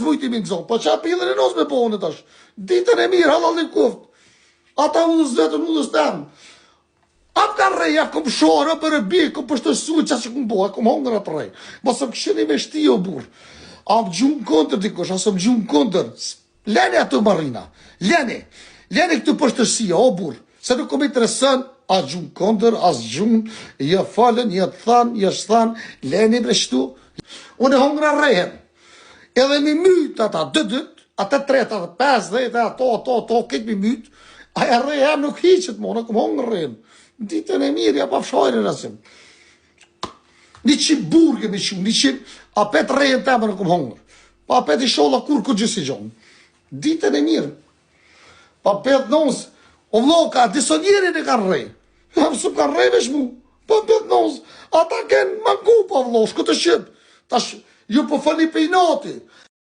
Zvujtimi në zonë, po qa pilën e nos me pohën e tash. Ditën e mirë, halal në kuft. Ata ullës vetën, ullës temë. Atë ka rej, ja kom shorë, për e bje, kom pështësu, qa që kom bo, kom hongër atë rej. Mos më këshini me shti o burë. A më gjumë kontër dikush, asë më gjumë kontër. Leni atë marina, leni këtu pështësia, o burë. Se nuk kom interesën, as gjumë kontër, as gjumë, jë falën, jë të thanë, jë shtanë, leni bre shtu. Unë e hongër a rejhen. Edhe mi mytë ata, ata 3, ata 5, 10, ato, këtë mi mytë. Aja rejhen nuk hiqët mo, në kom hongër rejhen. Ditën e mirë, ja pa fshojnë në rësim. 100 burge mi shumë, 100, a pet rejën temë në kom hongër. Pa pet i shola kur gjësi gjonë. Ditën e mirë. Pa pet nësë, o vloka, disonjerin e kanë rejë. Ja mësëm kanë rejë vesh mu. Pa pet nësë, ata kenë mangu pa vlosh, këtë shqip. Tash, ju po fëni pe i nati.